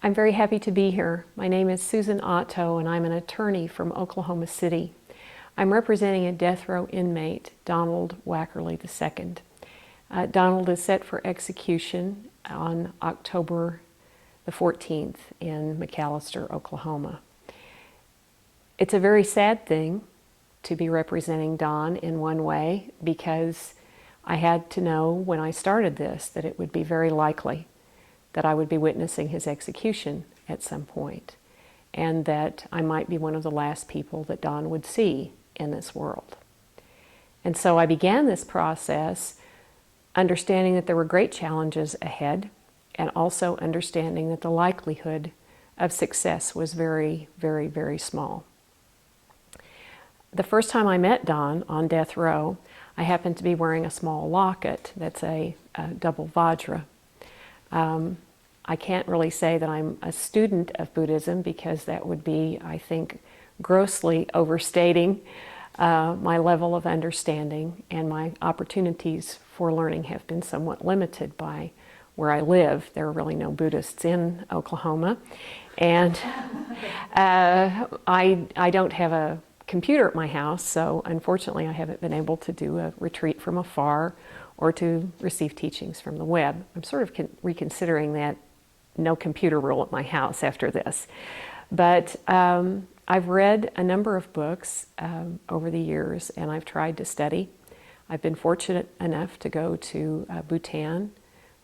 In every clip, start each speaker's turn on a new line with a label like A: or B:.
A: I'm very happy to be here. My name is Susan Otto, and I'm an attorney from Oklahoma City. I'm representing a death row inmate, Donald Wackerly II. Donald is set for execution on October the 14th in McAlester, Oklahoma. It's a very sad thing to be representing Don in one way, because I had to know when I started this that it would be very likely that I would be witnessing his execution at some point, and that I might be one of the last people that Don would see in this world. And so I began this process understanding that there were great challenges ahead, and also understanding that the likelihood of success was very, very, very small. The first time I met Don on death row, I happened to be wearing a small locket that's a double vajra. I can't really say that I'm a student of Buddhism, because that would be, I think, grossly overstating my level of understanding, and my opportunities for learning have been somewhat limited by where I live. There are really no Buddhists in Oklahoma, and I don't have a computer at my house, so unfortunately I haven't been able to do a retreat from afar or to receive teachings from the web. I'm sort of reconsidering that no computer rule at my house after this. But I've read a number of books over the years, and I've tried to study. I've been fortunate enough to go to Bhutan,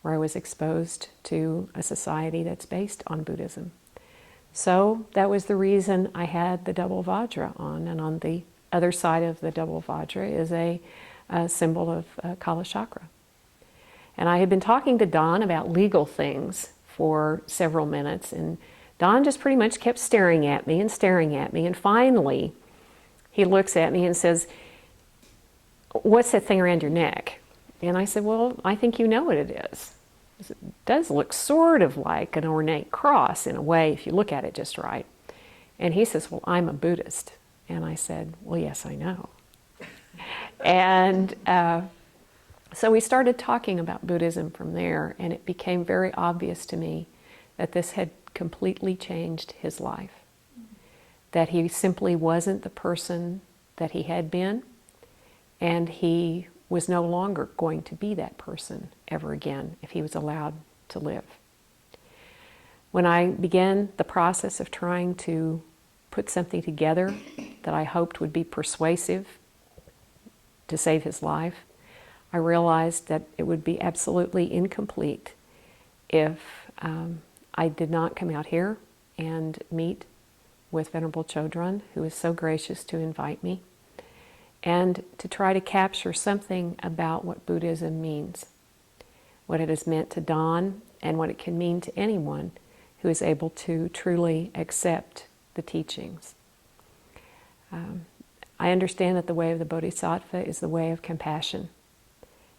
A: where I was exposed to a society that's based on Buddhism. So that was the reason I had the double vajra on, and on the other side of the double vajra is a symbol of Kala chakra. And I had been talking to Don about legal things for several minutes, and Don just pretty much kept staring at me, and finally he looks at me and says, "What's that thing around your neck?" And I said, "Well, I think you know what it is. It does look sort of like an ornate cross in a way, if you look at it just right." And he says, "Well, I'm a Buddhist." And I said, "Well, yes, I know." And so we started talking about Buddhism from there, and it became very obvious to me that this had completely changed his life. That he simply wasn't the person that he had been, and he was no longer going to be that person ever again if he was allowed to live. When I began the process of trying to put something together that I hoped would be persuasive to save his life, I realized that it would be absolutely incomplete if I did not come out here and meet with Venerable Chodron, who was so gracious to invite me, and to try to capture something about what Buddhism means, what it has meant to Don, and what it can mean to anyone who is able to truly accept the teachings. I understand that the way of the Bodhisattva is the way of compassion,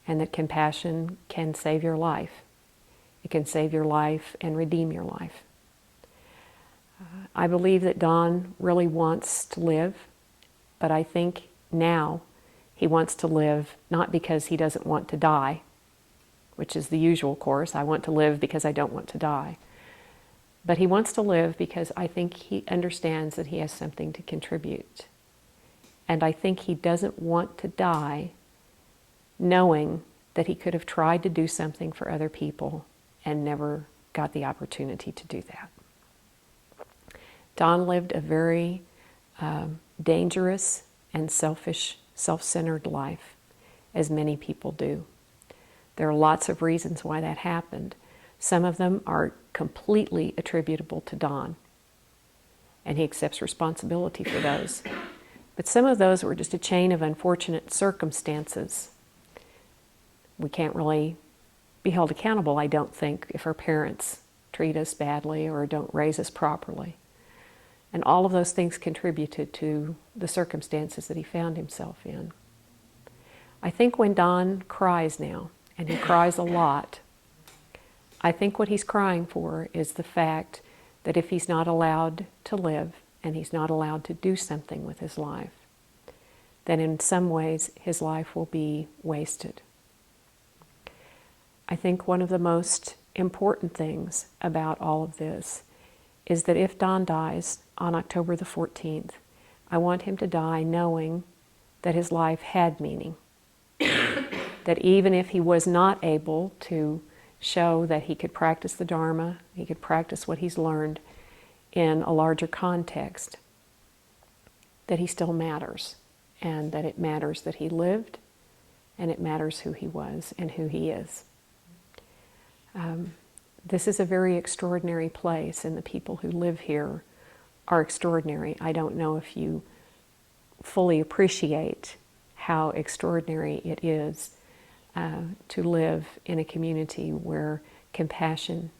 A: and that compassion can save your life. It can save your life and redeem your life. I believe that Don really wants to live, but I think now he wants to live not because he doesn't want to die, which is the usual course. I want to live because I don't want to die. But he wants to live because I think he understands that he has something to contribute. And I think he doesn't want to die knowing that he could have tried to do something for other people and never got the opportunity to do that. Don lived a very dangerous and selfish, self-centered life, as many people do. There are lots of reasons why that happened. Some of them are completely attributable to Don, and he accepts responsibility for those. But some of those were just a chain of unfortunate circumstances. We can't really be held accountable, I don't think, if our parents treat us badly or don't raise us properly. And all of those things contributed to the circumstances that he found himself in. I think when Don cries now, and he cries a lot, I think what he's crying for is the fact that if he's not allowed to live, and he's not allowed to do something with his life, then in some ways his life will be wasted. I think one of the most important things about all of this is that if Don dies on October the 14th, I want him to die knowing that his life had meaning. That even if he was not able to show that he could practice the Dharma, he could practice what he's learned in a larger context, that he still matters, and that it matters that he lived, and it matters who he was and who he is. This is a very extraordinary place, and the people who live here are extraordinary. I don't know if you fully appreciate how extraordinary it is to live in a community where compassion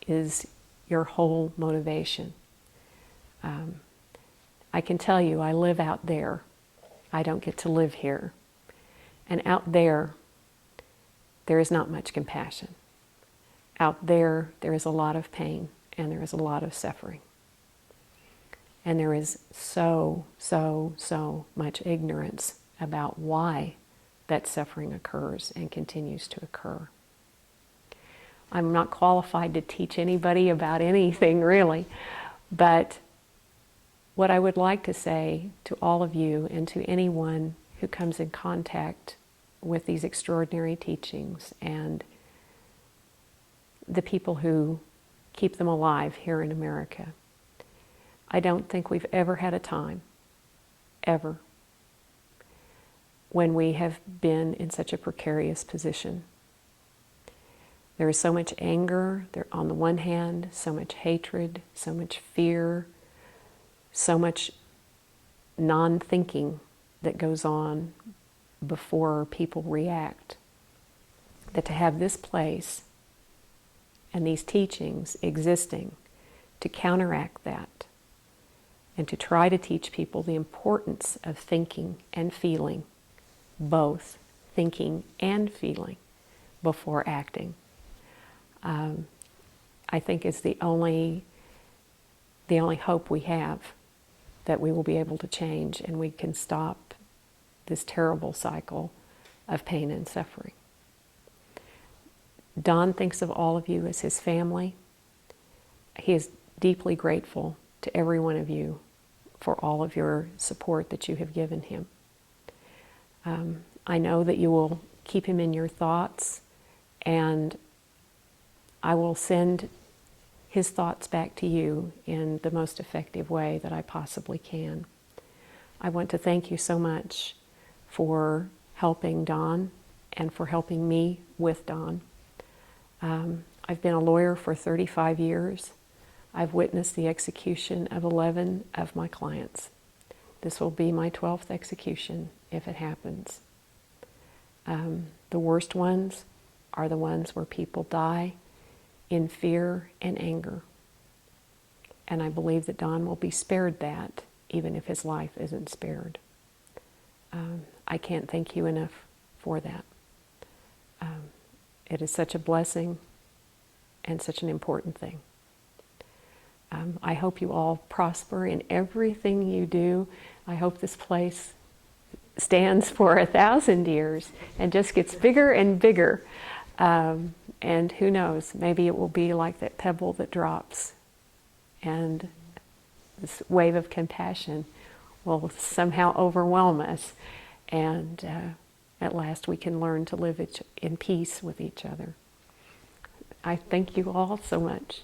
A: is your whole motivation. I can tell you, I live out there. I don't get to live here. And out there is not much compassion. Out there is a lot of pain, and there is a lot of suffering. And there is so much ignorance about why that suffering occurs and continues to occur. I'm not qualified to teach anybody about anything, really, but what I would like to say to all of you and to anyone who comes in contact with these extraordinary teachings and the people who keep them alive here in America, I don't think we've ever had a time, ever, when we have been in such a precarious position. There is so much anger there on the one hand, so much hatred, so much fear, so much non-thinking that goes on before people react, that to have this place and these teachings existing to counteract that and to try to teach people the importance of thinking and feeling, both thinking and feeling before acting, I think is the only hope we have that we will be able to change and we can stop this terrible cycle of pain and suffering. Don thinks of all of you as his family. He is deeply grateful to every one of you for all of your support that you have given him. I know that you will keep him in your thoughts, and I will send his thoughts back to you in the most effective way that I possibly can. I want to thank you so much for helping Don and for helping me with Don. I've been a lawyer for 35 years. I've witnessed the execution of 11 of my clients. This will be my 12th execution if it happens. The worst ones are the ones where people die in fear and anger. And I believe that Don will be spared that, even if his life isn't spared. I can't thank you enough for that. It is such a blessing and such an important thing. I hope you all prosper in everything you do. I hope this place stands for 1,000 years and just gets bigger and bigger. And who knows, maybe it will be like that pebble that drops, and this wave of compassion will somehow overwhelm us, and at last we can learn to live in peace with each other. I thank you all so much.